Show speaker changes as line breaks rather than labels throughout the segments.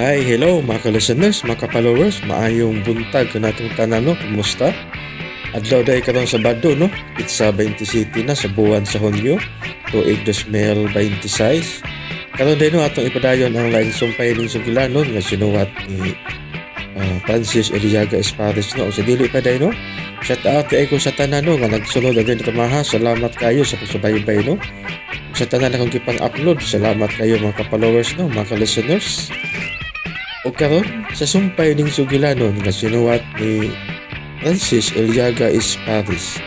Hi, hello mga ka-listeners, mga ka-followers, maayong buntag kanatong tanan no, kumusta? Adlaw day karon Sabado no, Pitsa 20 City na sa buwan sa Hunyo, tuig 2026. Karon day no atong ipadayon ang lain sumpay ning sugilanon nga sinuwat ni Francis Eliaga Espares no, sa dili pa day no. Shout out kay ko sa tanan no nga nagsunod din tamaha. Salamat kayo sa pagsubaybay no. Sa tanan akong gipang-upload, salamat kayo mga ka-followers no, mga ka-listeners. O karon sa sumpay ning sugilanon nga sinuwat ni Francis Eliaga Espares.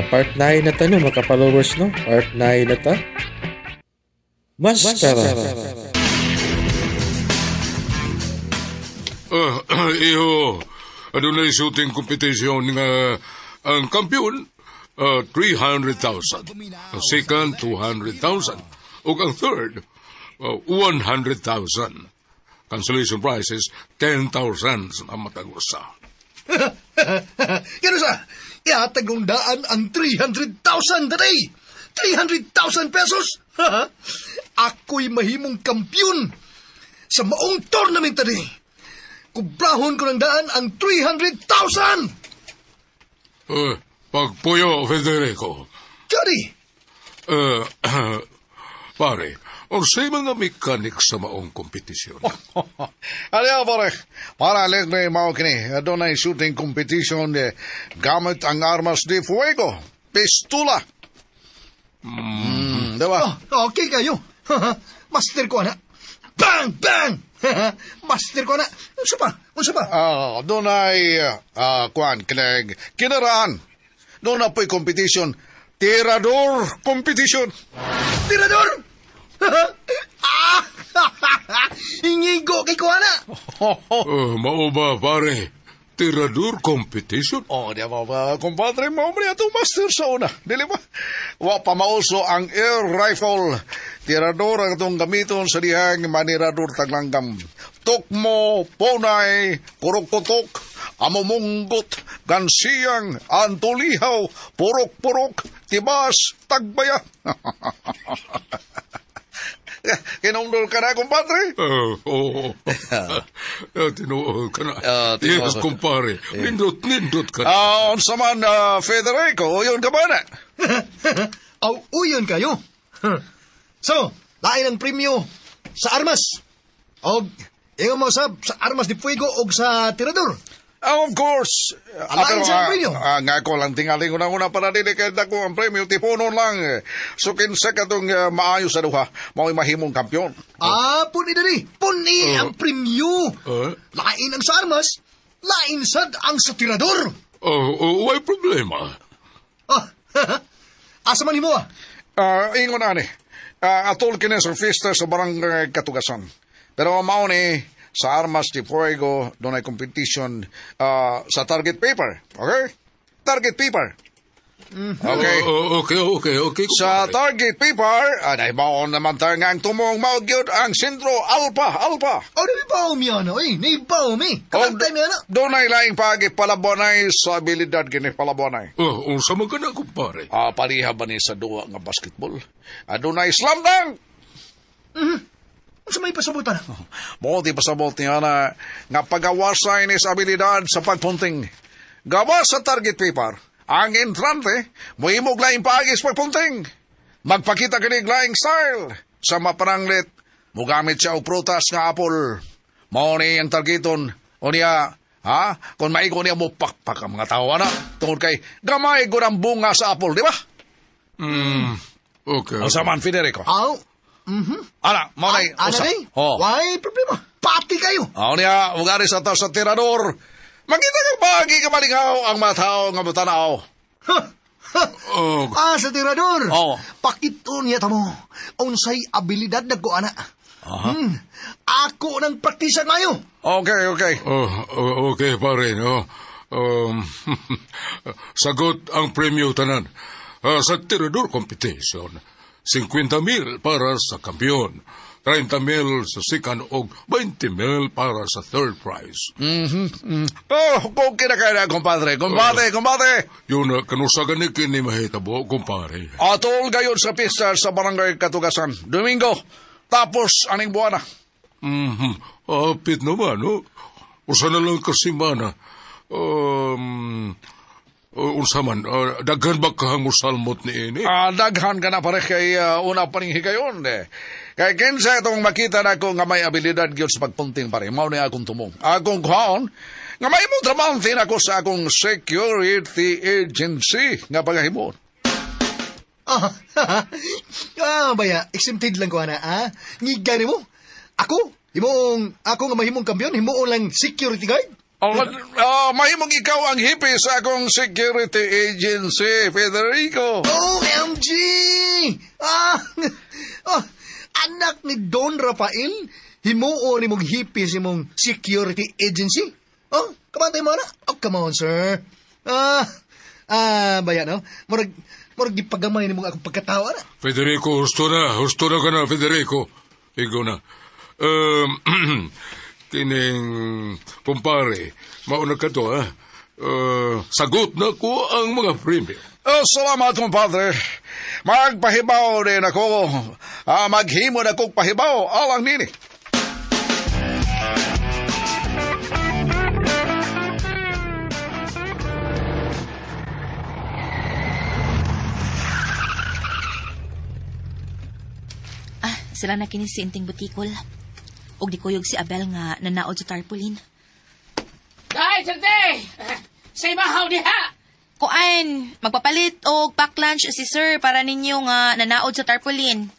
Part 9 na ta no mga followers no. Part 9 na ta. Maskara.
Iho, ano na yung shooting competition nga ang kampiyon, 300,000. Ang second, 200,000. O ang third, 100,000. Cancellation prices, 10,000 sa matagusa.
Kano sa? Ihatag ng daan ang 300,000 today. 300,000 pesos? Ako'y mahimong kampyon sa maong tournament today. Kubrahon ko ng daan ang 300,000!
Pagpuyo, Federico.
Kari!
Pare, o sa mga mekanik sa maong kompetisyon.
Ano pare, para alegre mao kini, doon ay shooting competition gamit ang armas de fuego, pistola. Diba?
Okay kayo. Master ko na. Bang! Bang! Master ko na. Unsa pa?
Doon ay, kinaraan. Doon na po'y competition, tirador competition.
Tirador! Hingigo kay Kuana.
Mao ba, pare? Tirador competition?
Di ba, kumpadre mo itong master sa una. Dili ba? Wa pa mauso ang air rifle. Tirador ang itong gamiton sa dihang manirador taglanggam. Tukmo, ponay, kurok-kutok, amumunggot, gansiyang, antulihaw, purok-purok, tibas, tagbaya. Kinumdol ka na, kumpadre?
Oo. Tinuod ka na.
Tinuod.
Yes, kumpare. Nindot ka na.
Unsa man, Federico, yun ka ba na?
Aw, uyon kayo. So, lain ang premyo sa armas. O, ingon mo sa armas de fuego o sa tirador.
Of course.
Alain sa premyo.
Nga ko lang tingaling una-una para dili kay dako ang premyo. Tipunon lang. So, kinsa ka itong maayo sa duha. Mao'y mahimong kampyon.
Puni dali. Puni ang premyo. Lain ang sa armas, lain sad ang sa tirador.
Why problema?
Asa man himo
Ingon ani. Atol kini sa fiesta sa barangay Katugasan. Pero mao ni sa armas de fuego, doon ay competition sa target paper. Okay? Target paper. Okay.
Okay.
Sa target paper, anay baon naman tayo nga ang tumong maugyod ang sindro alpha.
O, nabibaw mi ano eh. Nabibaw mi. Kamantay mi ano.
Doon ay laing pagi palabonay sa abilidad gini palabonay.
Unsa man ka na, kumpare?
Pariha ba ni sa duwa nga basketball? Doon ay slam dunk.
Sa may pasabutan.
Mo di pasabot niya na nga pagawasay ni sa abilidad sa pagpunting. Gawas sa target paper, ang entrante, muhimog laing paagis pagpunting. Magpakita kinig laing style. Sa mapananglit, mugamit siya og prutas nga apple. Mao ni ang targeton. O niya, kung maigo niya mo pakpak ang mga tao na. Tungod kay gamay gud ang bunga sa apple, di ba?
Okay.
Ang saman, Federico.
Aw.
Ana, mo na
Ano rin? Why problema? Pati kayo.
Ako niya, ugari sa tao sa tirador. Magkita kang bahagi ka malingaw ang mga tao nga matanaw.
Sa tirador.
Oo.
Pakito niya tamo. Unsay abilidad na ko, ana. Ako nang praktisan mayo.
Okay.
Okay, pare, no? Sagot ang premyo tanan. Sa tirador competition, 50,000 para sa kampiyon, 30,000 sa second o 20,000 para sa third prize.
Kung kinakaya, compadre.
Yun na, kanusagan ni kini mahitabo, kumpare.
Atol gayon sa pista sa barangay Katugasan. Domingo, tapos aning buwan na.
Apit naman, no? Usa na lang kasimana. Unsa man, daghan ba kahang salmot ni ini?
Daghan ka na pare kay una pa ning higayon eh. Kay kinsa itong makita na ko nga may abilidad gyud sa pagpunting pare, mao ni akong tumong. Akong kuhaon, nga may mo trabaho ako sa akong security agency nga pagahimon.
Baya, exempted lang ko, ana, Ngiga ni mo. Ako nga mahimong kampiyon, himuon lang security guard.
Mahimong ikaw ang hipi sa akong security agency, Federico.
OMG! Anak ni Don Rafael, himuon ni mong hipi sa mong security agency. Kamantay mo na? Come on, sir. Baya, no? Murag di pagamay ni mong akong pagkatawa na.
Federico, husto na ka na, Federico. Ikaw na. Kining kumpare, mauna ka to, ha? Sagot na ko ang mga premyo.
Salamat, compadre. Magpahibaw din ako. Maghimo na kong pahibaw. Alang nini.
Sila na kini si Inting Butikol. Og di kuyog si Abel nga nanaod sa tarpaulin.
Dahil, sante! Sa ibahaw diha!
Kuan, magpapalit og pack lunch si sir para ninyo nga nanaod sa tarpaulin.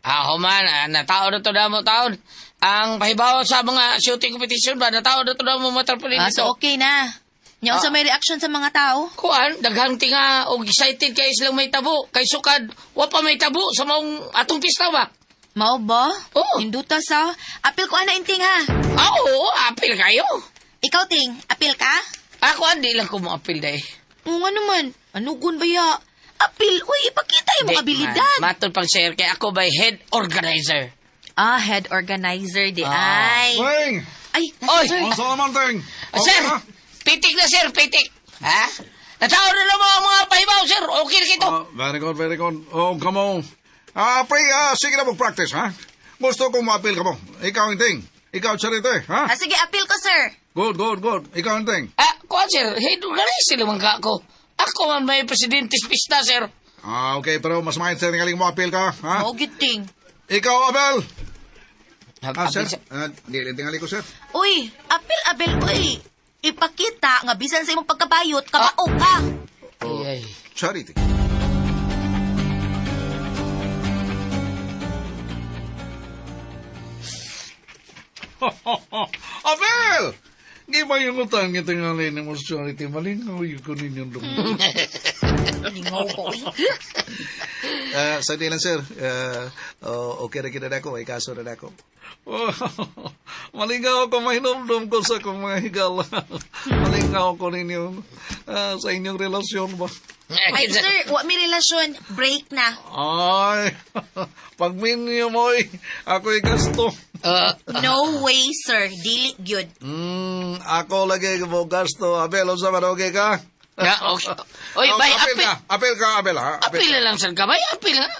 Ako man, nataon na to na mo taon. Ang pahibaw sa mga shooting competition ba, nataon na to na mo matarpulin
So okay na. Nya sa may reaction sa mga tao.
Kuan, daghang tinga og excited kay silang may tabo. Kay sukad, wa pa may tabo sa maong atong pista ba?
Mao ba?
Oo.
Hinduta sa. Apil ko ana Inting ha.
Oo, apil kayo.
Ikaw Ting, apil ka?
Ako, hindi lang ko mo apil dahi.
Oo nga naman. Anugon ba ya? Apil, uy, ipakita yung mga abilidad.
Matod pang share kay ako by head organizer.
Head organizer di ay.
Ting!
Ay,
Oy!
sir.
Salamat, Ting.
Sir, pitik na sir, pitik. Ha? Nataon na lang mga pahibaw, sir. Okay na kito.
Very good, very good. Come on. Pre, sige na mag-practice, ha? Gusto kong ma-appeal ka mo. Ikaw ang Ting. Ikaw, Charite, ha?
Sige, apil ko, sir.
Good. Ikaw ang Ting.
Kuan sir, head organizer naman ka ako. Ako man may presidente sa pista, sir.
Okay, pero mas mahit sir, ngaling mo appeal ka, ha?
Oo, giting.
Ikaw, Abel.
Apil,
Sir? Hindi, tingali ko, sir.
Uy, apil, Abel, uy. Ipakita nga bisan sa imong pagkabayot, kamao ka.
Ay.
Charity. Abel! Di ba yung utang niya tingali ni mo sa charity? Malingaw yung kunin yung dumi.
Lingaw ko, uy.
Sa lang, sir. Okay na kita na ako. May kaso na ako.
Malingaw ko, mahinumdum ko sa kong mga higala. Malingaw ko ninyo sa inyong relasyon ba?
Ay, sir, wa mi relasyon. Break na.
Ay, pag minyo mo ako'y gasto.
No way, sir. Dili gyud.
Ako lagi mo gasto. Abel, sa okay ka?
Okay. Oy, bay, apil.
Apel ka, Abel, ha?
Apil na lang, sir ka. Bay, apil na.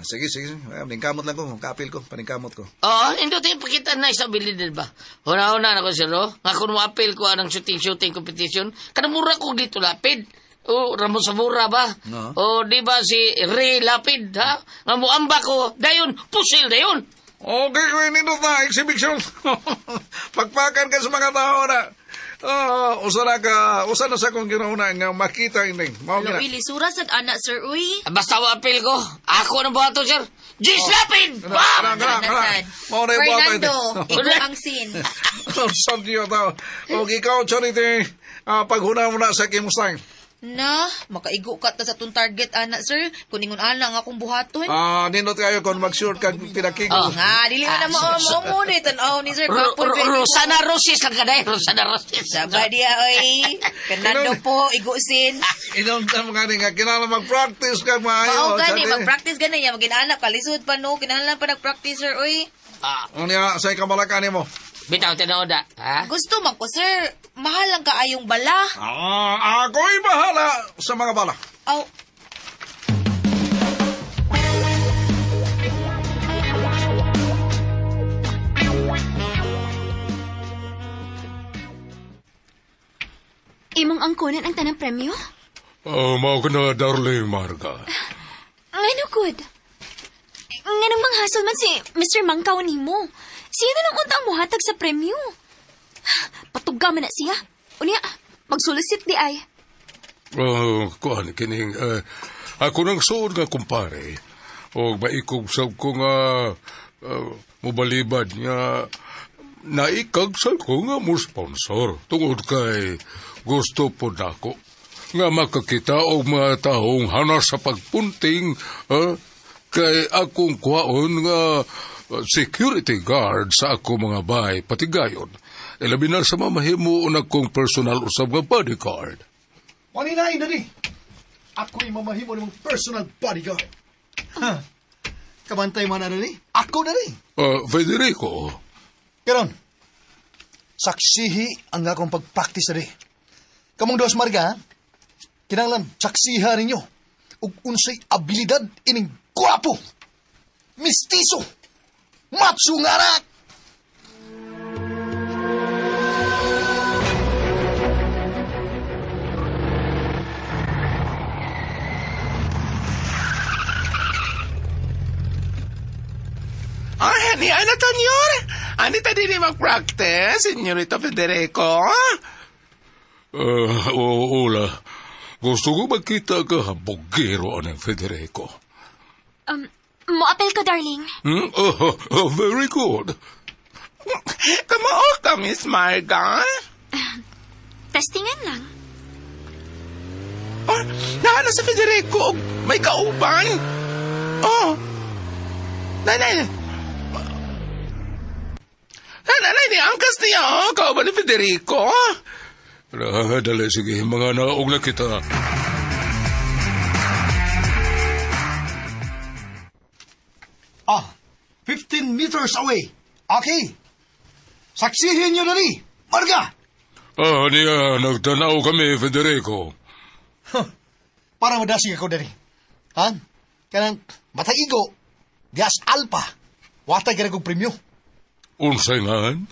Sige. Paningkamot lang ko. Kapil ko. Paningkamot ko.
Oo, hindi tayo pakita na isabilidad ba? Huna-huna na ko, sir, no? Nga kung ma-apil ko anang shooting competition, kanamura ko dito lapid. Ramon Zamora ba?
No.
Di ba si Ray Lapid, ha? Nga muamba ko, dayon, pusil dayon.
Okay, kung nindot na, exhibition. Pagpakan ka sa mga tao na. Usa na sa kong ginauna nga makita ini. Mao
Lo,
gina.
ilisura sad anak, sir, uy.
Basta ma-apil ko, ako na buhato, sir. Jis Lapid! Bam!
Nasad.
Mao na yung buhato
Fernando,
ito.
ikaw ang sin.
Sabdiyo tao. O ikaw, Charity, paghuna mo na sa kimustang.
Na, makaigo ka ta sa tong target, anak, sir. Kuningon ana nga akong buhaton.
Nindot kayo kung mag-short ka pinakigo.
Nga, dili na mo muna tanaw ni sir.
Rosana Rosis lang ka dahil, Rosana Rosis.
Saba dia, oy. Fernando po, igusin.
Inom ka mga nga, kinala mag-practice ka maayo.
Mao gani, mag-practice gani niya. Mag-inaanak, kalisod pa no. Kinahanglan pa nag-practice, sir, oy.
Ano niya, sa'y kamalakani mo?
Bitaw, tinood ha?
Gusto man ko, sir. Mahal lang kaayong bala.
Ako'y bahala sa mga bala.
Aw,
imong angkonan ang tanang premyo?
Mao ka na, darling Marga.
Ano good? Nganong manghasol man si Mr. Mangkaw nimo. Siya na lang untang muhatag sa premyo. Patuga man na siya. Unya, magsulisit di ay.
Kuhan, kining, ako nang suod nga kumpare, o maikog sab ko nga mubalibad nga naikagsal ko nga mo sponsor tungod kay gusto po nako nga makakita og mga taong hanas sa pagpunting kay akong kuhaon nga security guard sa ako mga bahay patigayon. Ilabi na sa mamahimo na kong personal usab nga bodyguard.
Maninain na ni. Ako'y mamahimo ng personal bodyguard. Ha? Kabantay man na ni. Ako na ni.
Federico,
Karon, saksihi ang akong pag-practice na ni. Kamong dos Marga, kinanglan saksiha ninyo ug unsay abilidad ining guwapo, mistiso, matsu nga anak.
Ni ano, Tonyor? Ani tadi ni mag-practice, Senyorito Federico?
Ola, gusto ko magkita ka habogero ng Federico.
Moapel ko, darling.
Very good.
Kamao ka, Miss Marga?
Testingan lang.
Oh, naano sa Federico? May kauban? Oh, nanay. Nanay, ni angkas niya, oh. Kauban ni Federico?
Dali, sige, mga naog na kita.
Ah, 15 meters away. Okay. Saksihin nyo na ni, Marga.
Niya, nagtanaw kami, Federico.
Para madasig ako dali. Ha? Kanang mataigo, dias alpa. Watay ka na kong premyo.
Unsay ngan?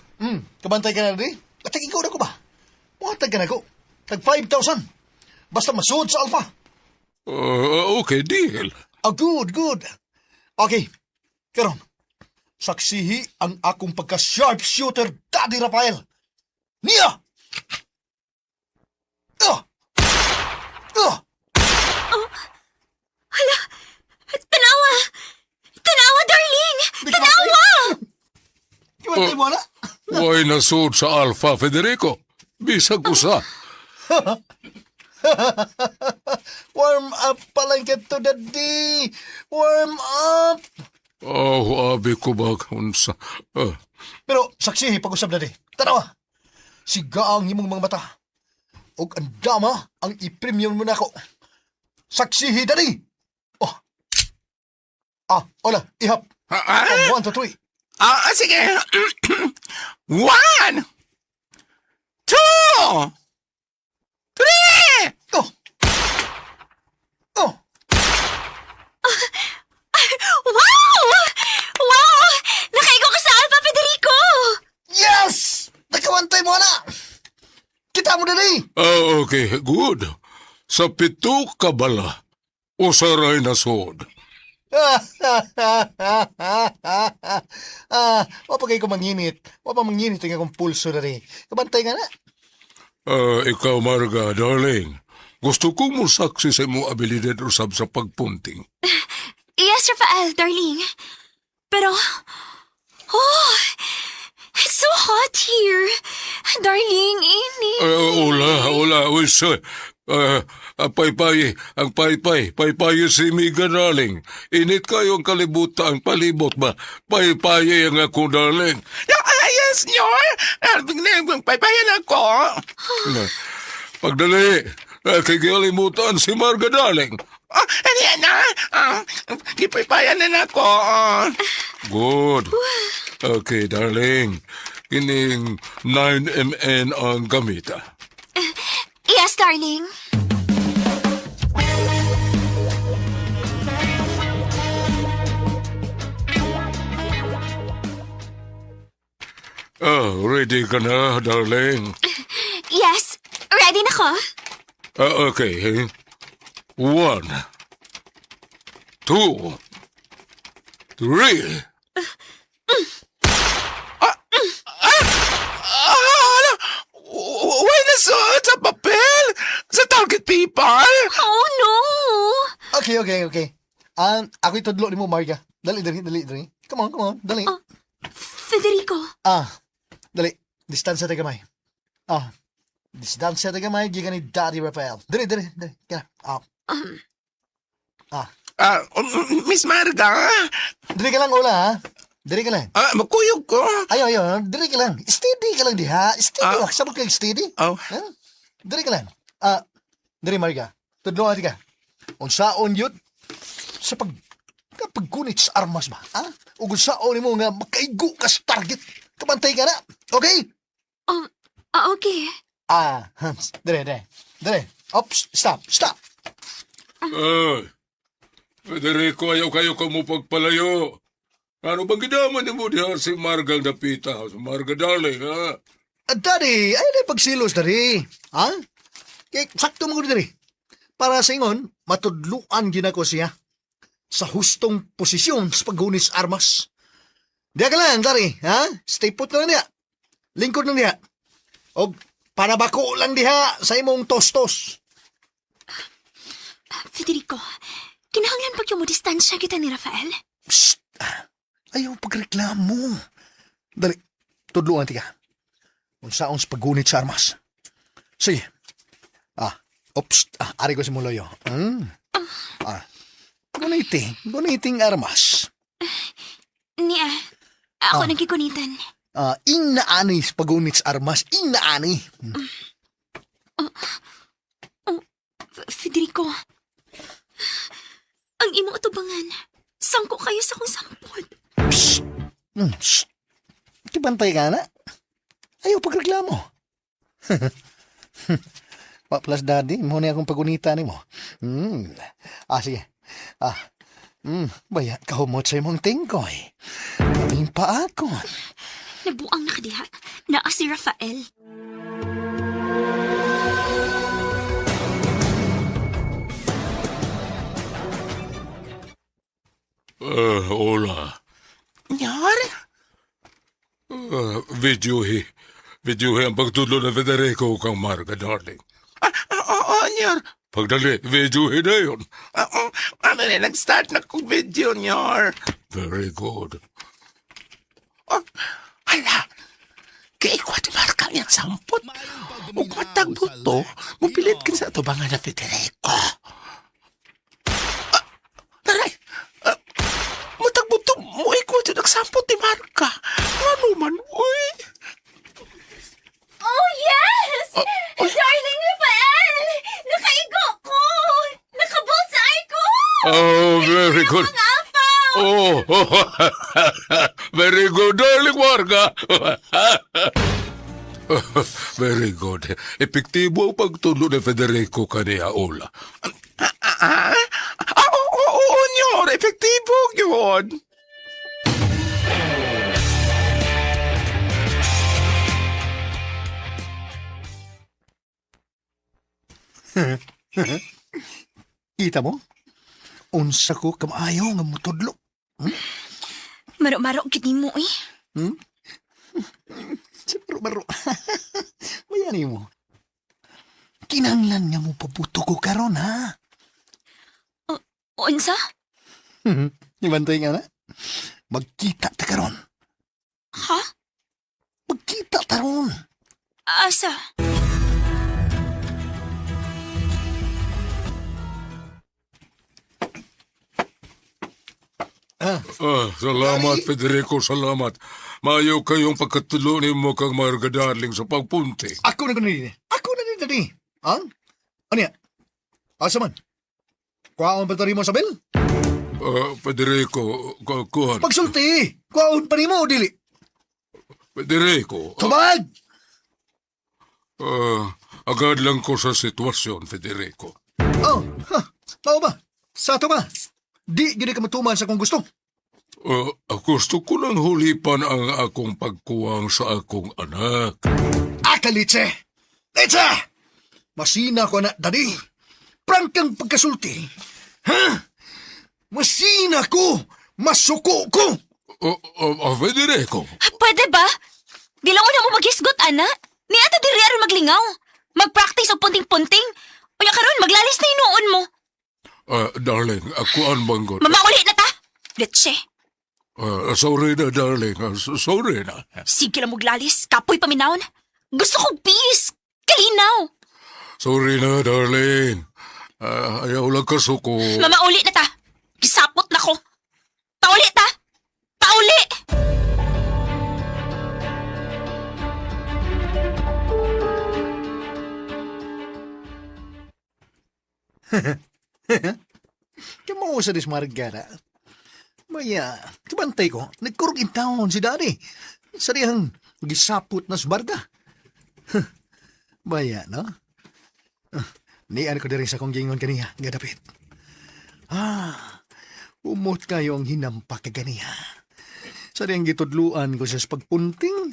Kabantay ka na dali. Mataigo na ko ba? Watay ka na ko. Tag 5,000. Basta masuod sa alpa.
Okay, deal.
Good, good. Okay. Karon, saksihi ang akong pagka-sharpshooter, Daddy Rafael. Nia!
Tanawa! Tanawa, darling! Tanawa!
Kabantay mo na?
Why nasud sa Alpha, Federico? Bisag usa.
Warm up pa lang kito, Daddy. Warm up.
Abi ko ba unsa?
Pero saksihi pag-usap, Daddy. Tanawa. Siga ang imong mga mata. Og ang dama ang i-premium mo na ako. Saksihi, Daddy. Ola, ihap. 1, 2, 3.
Sige. 1, 2, 3!
Wow! Wow! Nakaigo ka sa Alpha, Federico!
Yes! Nakawantay mo na. Kita mo, Daddy.
Okay, good. Sa pito ka bala, usaray na sod.
Wapa kayo ko manginit. Wapa manginit ang akong pulso, Daddy. Kabantay nga na.
Ikaw, Marga, darling. Gusto kong musaksi sa imo abilidad usab sa pagpunting.
Yes, Rafael, darling. Pero, it's so hot here. Darling, init.
Ula, wiso. Ang paypay si Miga, darling. Init kayo ang kalibutan, ang palibot ba? Paypay ang ako, darling.
Yes, Nyor. Biglang paypayan ako.
Pagdali, nakikilimutan si Marga, darling.
Ano yan na? Gipaypayan na ako.
Good. Okay, darling. Kining 9mn ang gamita.
Yes, darling.
Ready ka na, darling?
Yes, ready na ka?
Okay. 1, 2, 3.
Why nasuot sa papel? Sa target paper?
Oh, no!
Okay. Ako'y tudlo ni mo, Marga. Dali. Come on, dali.
Federico,
Dali. Distansya tayo gamay. Distansya tayo gamay, giga ni Daddy Rafael. Dali. Kaya,
Miss Marga?
Dali ka lang, Ola, ha? Dali ka lang.
Makuyog ko.
Ayaw, dali ka lang. Steady ka lang, di ha? Steady, sabag ka steady.
Oh.
Ha? Dali ka lang. Dali, Marga. Tudlo ka. Unsaon yun? Sa pagkunit sa armas ba? Ha? O kung saon mo nga makaigo ka sa target. Kamantay ka na. Okay?
okay.
Dali. Ops, stop.
Federico, ayaw kayo mo pagpalayo. Ano bang gidaman ni mo diha si Margang Dapita? Si Marga darling, ha?
Daddy, ay na pagsilos, Daddy. Ha? Kaya sakto mo ko, Daddy. Para sa ingon, matudluan ginako siya sa hustong posisyon sa paghunis armas. Diya ka lang, Daddy. Ha? Stay put na lang diya. Lingkod na diya. O panabako lang diha sa imong tostos.
Federico, kinahanglan pag yung mo distansya kita ni Rafael?
Psst! Ayaw pagreklamo. Dali, tudluan tika. Kung saong sa paggunit sa armas. Sige. Ari ko si Muloyo. Guniting armas.
Niya, ako nagkikunitan.
Ing naani sa paggunit sa armas. Ing naani.
Federico, ang imo atubangan, sangko kayo sa kong sampod.
Psst. Tibantay ka na. Ayaw pagreklamo. Plus, Daddy, mo na akong pagunita ni mo. Sige. Baya, kahumot sa imong tingkoy. Kaming pa ako.
Nabuang nakadiha, naa si Rafael.
Hola.
Nyar?
Videohi ang pagtudlo na Federico kang Marga, darling.
Oo, Nyar.
Pagdali, videohi na yun.
Nag-start na kong video, Nyar.
Very good.
Hala, kaya ko di marka niyang sampot. O matag buto, mupilit ka sa tubangan na Federico. Taray, matag buto, mo ikaw dyan nagsampot ni Marka. Ano man, uy.
Oh, yes! Darling Rafael! Nakaigo ko! Nakabulsay ko!
Oh, very good. Oh, very good, darling Marga. Very good. Epektibo ang pagtulo ni Federico kaniya, Ola.
Oo, Nyar, epektibo yun.
Kita mo? Unsa ko kamaayo nga mutudlo.
Maro-maro gini mo eh.
Baro. Mayani mo. Kinanglan nga mo pabuto ko karon, ha?
Unsa?
Ibantay nga na. Magkita ta karon.
Ha?
Magkita taron.
Asa?
Salamat, Federico, salamat. Mayo kayong pagkatulo ni mo kang Marga, darling, sa pagpunti.
Ako na ganun. Ako na din, Daddy. Ano yan? Asa man? Kuhaon pa tari mo sa bel?
Federico, kuhan.
Pagsulti! Kuhaon pa rin mo, dili.
Federico.
Tumag!
Agad lang ko sa sitwasyon, Federico.
Tao ba? Sa ito ba? Di gini ka matuman sa kung gusto.
Gusto ko lang hulipan ang akong pagkuwang sa akong anak.
Litsa! Masina ko na, daddy. Prangkang pagkasulti. Ha? Masina ko. Masuko ko.
Federico.
Pwede ba? Di lang una mo maghisgot, ana. Ni ata diri aron maglingaw. Mag-practice og punting-punting. Unya karon maglalis na inuon mo.
Darling, ako ang banggot.
Mamauli na ta. Let's
Sorry na, darling. Sorry na.
Sige lang maglalis. Kapoy paminawon. Gusto kong peace. Kalinaw.
Sorry na, darling. Ayaw lang kasuko.
Mamauli na ta. Gisapot na ko. Pauli ta. Pauli.
Kamo sa dismargara. Maya, kabantay ko, nagkurog in town si daddy. Sarihang gisapot na subarga. Baya, no? Nian ko diri sa kong gingon kaniya, nga dapit. Umot kayo ang hinampak ka ganiya. Sarihang gitudluan ko sa pagpunting.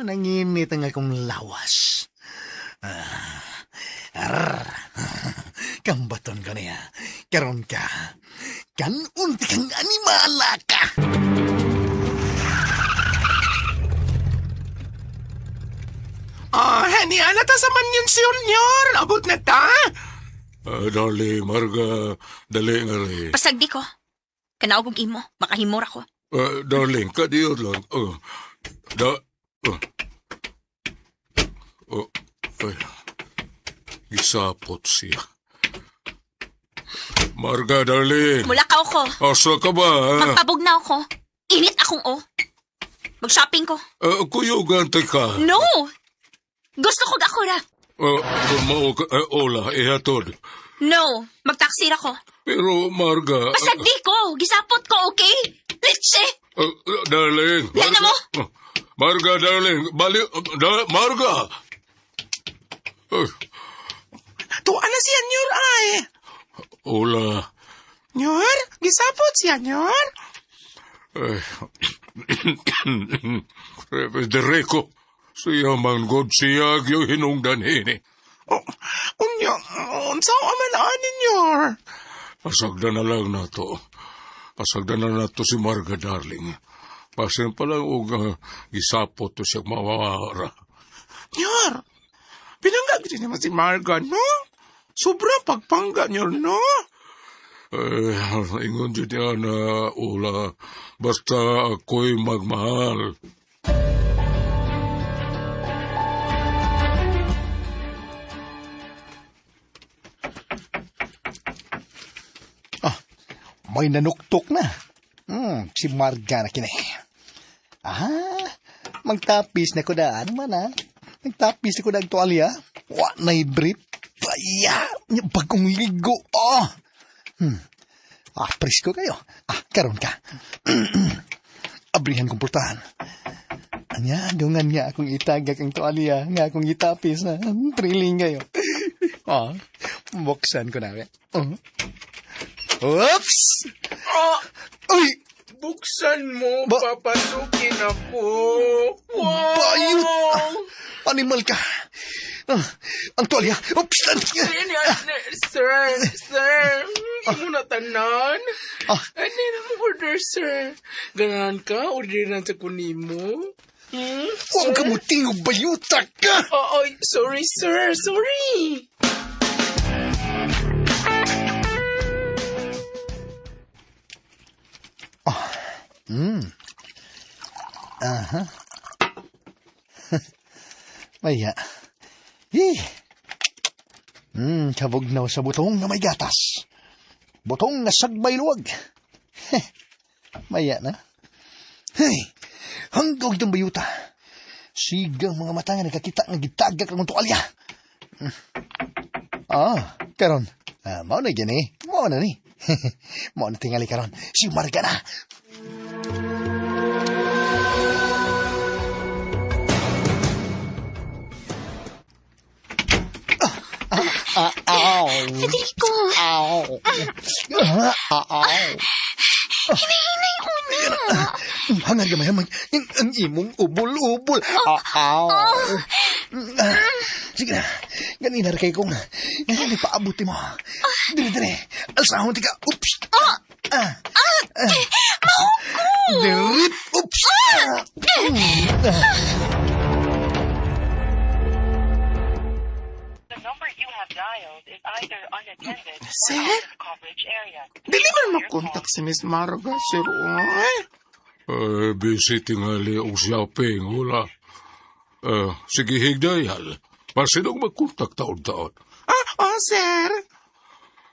Nanginit ang akong lawas. Kambaton ko niya. Karon ka. Unti kang animala ka.
Hani, ta sa man yun, senyor. Abot na ta.
Dali, Marga. Dali nga rin.
Pasagdi ko. Kanaog og imo. Makahimura ko.
Darling, kadiyot lang. Isapot siya. Marga, darling.
Mula ka ko.
Asa ka ba?
Magpabog na ako. Init akong Mag-shopping ko.
Kuyugan, teka.
No! Gusto ko ako ra.
Kung ola, ihatod.
No, magtaksi ra ko.
Pero, Marga...
Pasagdi ko. Gisapot ko, okay? Litse!
Darling.
Yan na mo?
Marga, darling. Marga!
Tuwa na siya, senyor, ay.
Ola.
Senyor, gisapot siya, senyor.
Federico, siya man god siya yung hinungdan hini.
Unya, unsa aman ninyor?
Pasagda na lang na to. Pasagda na to si Marga, darling. Pasin pa lang gisapot to siya mawawara.
Senyor, pinanggag din naman si Marga, no? Sobrang pagpangga niyo, no?
Ingon dyan yan na Ola. Basta ako'y magmahal.
May nanuktok na. Si Marga na kinay. Magtapis na ko daan man, Nagtapis na ko daan tuwalya. Wa na'y brief. Baya, bagong ligo. Presko kayo. Karon ka. Abrihan kong pultahan. Anya, dungan nga akong itagak ang tuwalya. Nga akong itapis na. Thrilling kayo. Buksan ko na. Oops! Uy!
Buksan mo, papasukin ako. Wow!
Bayot! Animal ka! Ang tuwalya! Oops!
Sir, hindi mo natanan? Ano na mo order, sir? Ganahan ka, orderan sa kunin mo?
Huwag ka mo tingog bayutak ka!
Sorry, sir, sorry.
Maya. Kabugnaw sa butong na may gatas. Butong na sagbay luwag. Maya na. Hanggang itong bayuta. Sigang mga mata nga nakakita nga gitagak ang tuwalya. Karon. Mao na dyan Mao na ni. Mao na tingali karon. Si Marga na.
Federico! Hinay-hinay una!
Hangan gamay, ang imong ubol-ubol. sige na. Ganina kay kong. Hindi paabuti mo. Dire. Alsahon tika. Oops. Dirit. Oops.
The number you have dialed is either unattended or
Sir?
out of coverage area.
Dili man makontak si Miss Marga, sir. Oy.
Busy tingali o shopping, wala. Sige, higdayal. Pasinong magkontak taon-taon.
Sir.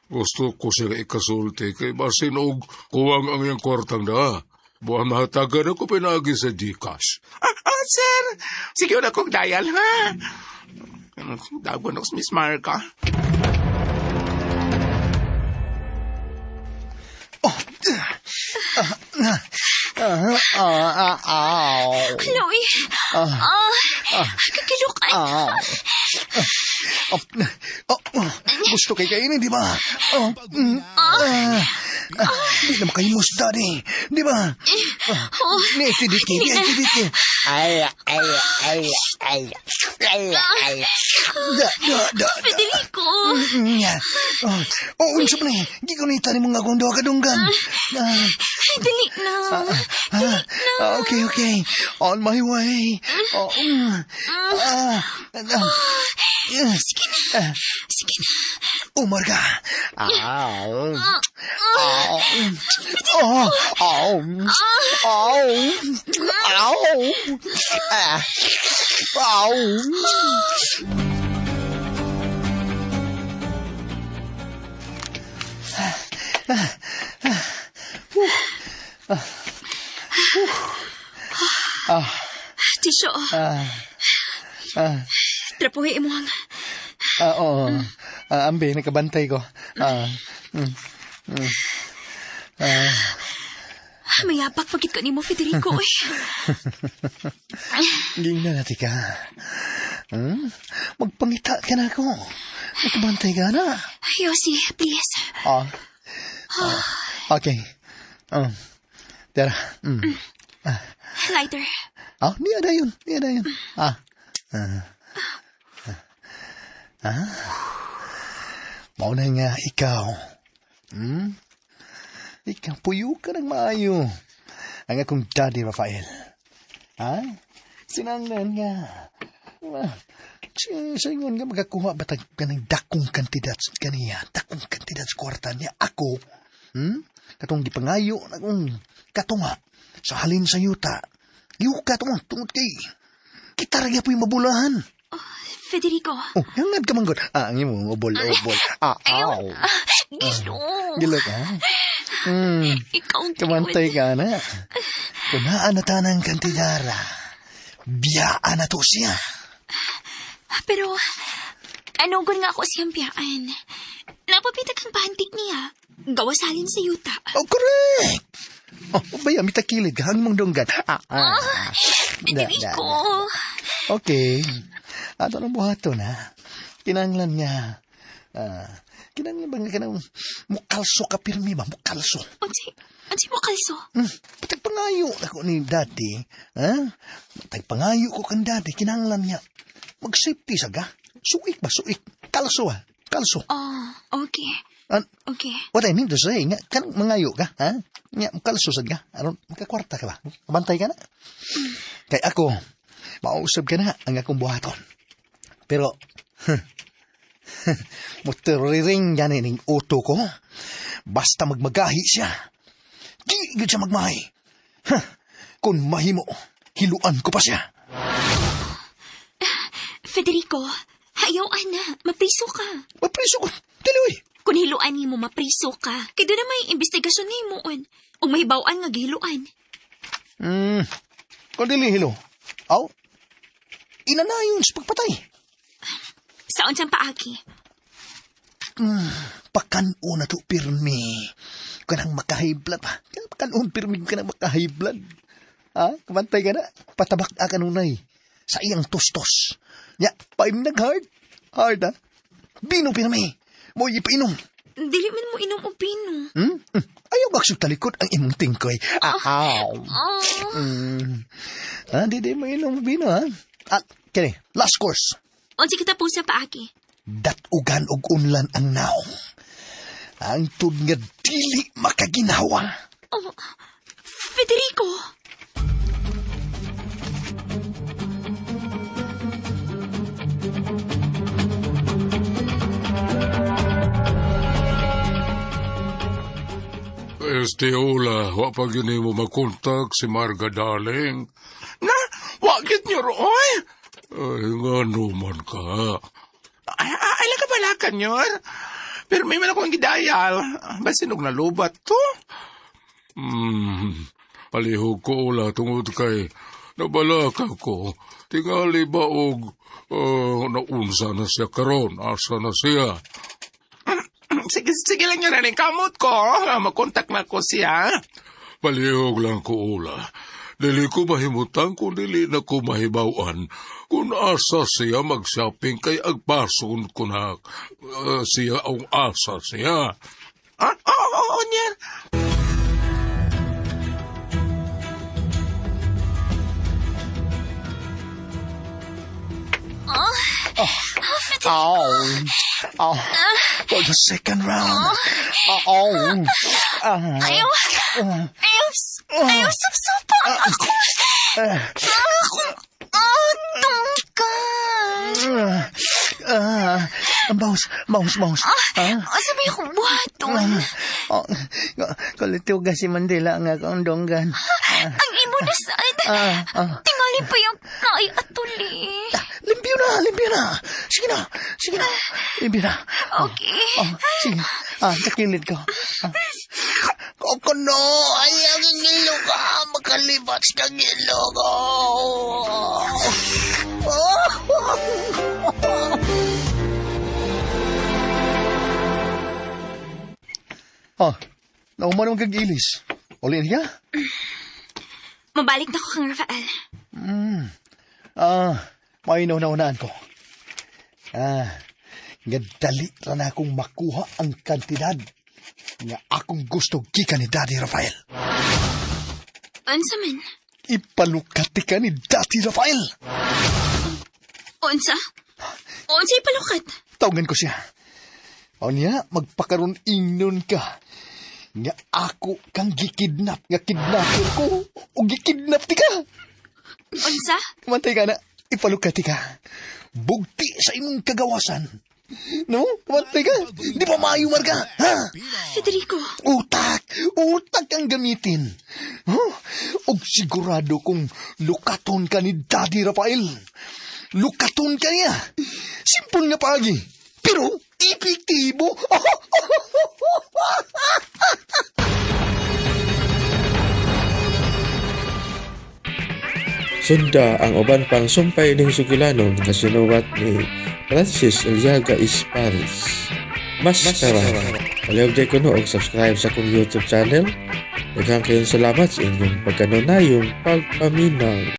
Gusto ko sila ikasulti kay basinog kuwang ang iyang kwartang na. Buwan mahatagan ako pinagi sa Gcash.
Sir. Sige na kong dial, ha? Dagon ako si Miss Marga.
Chloe. Kakilukan.
Gusto kay kainin, di ba? Di na makahimos, Daddy. Di ba? Nitidiki.
Federico.
Unsa pa ni? Gigunita ni mga gondo kadunggan.
Dali na.
Okay. On my way.
Sige na.
Umarga.
Tisyo. Trapuhin mo ang...
Oo. Ambi, nakabantay ko.
Mayapak pagit ka ni mo, Federico.
Gina na, tika. Magpangita ka na ako. Nakabantay ka na.
Yossi, please.
Okay. Tara.
Lighter.
Niya na yun. Mauna nga ikaw. Ikaw, puyo ka ng maayo. Ang akong Daddy Rafael. Sinanglan nga. Sa ingon nga magakuha ba ka ng dakong kantidad kaniya? Dakong kantidad sa kwarta niya. Ako, katong gipangayo na kong katunga sa halin sa yuta. Yuka tungod kay kita rin po yung mabulahan.
Federico.
Hangad ka manggod. Ang imo, obol.
Gilo.
Gilo ka?
Ikaw ang
Kamantay ka na. Kunaan na tanang kantidara. Biyaan na to siya.
Pero, anugon nga ako siyang biyaan. Napapita kang pahantik niya. Gawasalin sa yuta.
Correct! Baya, mitakilid ka. Ang mong dunggan.
Federico.
Okay. Ato ng buhato na. Kinanglan niya. Kinanglan ba nga ka ng mukalso ka pirmi ba? Mukalso.
Unsi mo kalso?
Patagpangayo ako ni Daddy. Patagpangayo ko kan Daddy. Kinanglan niya. Mag-safety saga. Suik ba? Suik. Kalso Kalso.
Okay. Okay.
What I mean to say, nga, kanang mangayo ka, Nga, kalso saga. Aron, makakwarta ka ba? Kabantay ka na? Kay ako, mausap ka na ang akong buhaton. Pero, mutiriring yan ng uto ko. Basta magmagahi siya. Di siya magmahi. Kung mahimo, hiluan ko pa siya.
Federico, hayaw na. Mapriso ka.
Mapriso ko? Daloy.
Kung hiluan ni mo, mapriso ka. Kaya doon na may investigasyon ni mo. O may bawaan nga giluan.
Kung dili hilo. Inanayon sa pagpatay.
Saan siyang paagi?
Pakano na to, pirmi. Kanang makahiblad pa. Pakanoon, pirmi ka na makahiblad. Kamantay ka na. Patabak ka nunay. Sa iyang tostos. Ya, paim nag-hard. Hard, Bino, pirmi. Mo ipainom.
Dili man mo inom o pino.
Ayaw magsug talikod ang imong tingkoy. Di mo inom bino, Kaya, last course.
Unsa kita po sa paagi?
Datugan og unlan ang naong. Ang tud nga dili makaginawa.
Oh, Federico!
Ola, wa pa yun mo makontak si Marga, darling.
Na, wagit niyo roon.
Ay, nga naman ka.
Ay, lang ka pala kanyor. Pero may man akong gidayal. Basinog na lubat to.
Palihog ko, Ola, tungod kay nabalaka ko. Tingali ba og naunsa na siya karon, asa na siya.
Sige lang yun rin kamot ko. Makontak na ko siya.
Palihog lang ko, Ola. Dili ko mahimutan kung dili na ko mahibawan kung asa siya mag-shopping kay agpason ko na siya ang asa siya.
Oo, niya.
For the second round.
Ayaw sapsapa ako. Tungkal.
Mouse.
Sabi akong buhaton.
Kalitiw si Mandela nga akong donggan.
Ang imo na sad. Tingali pa yung kayo at tuli.
Limpyo na. Sige na. Limpyo na.
Okay.
Sige. Kakilid ko. Koko no, ayaw ng ilo ka. Makalibat sa ilo ko. Nauman mong kag-ilis. Uli niya?
Mabalik na ko kang Rafael.
Mainaw-naunaan ko. Nga dali ra na akong makuha ang kantidad nga akong gusto gikan ni Daddy Rafael.
Unsa man?
Ipalukati ka ni Daddy Rafael.
Unsa ipalukat?
Tawagan ko siya. O niya, magpakaroon ingnon ka. Nga ako kang gikidnap. Nga kidnapper ko. O gikidnap ti ka.
Unsa?
Kamantay ka na. Ipalukati ka. Bugti sa imong kagawasan. No? Kamantay ka. Di ba maayumar ka? Ha?
Federico.
Utak ang gamitin. Huh? Og sigurado kung lukaton ka ni Daddy Rafael. Lukaton ka niya. Simple nga pagi. Pero, epektibo.
Sunda ang uban pang sumpay ning sugulanon nga sinuwat ni Francis Eliaga Isparis. Maskara. Palihog ko no og subscribe sa akong YouTube channel. Daghang kayong salamat sa inyong pagkanunayong pagpaminaw.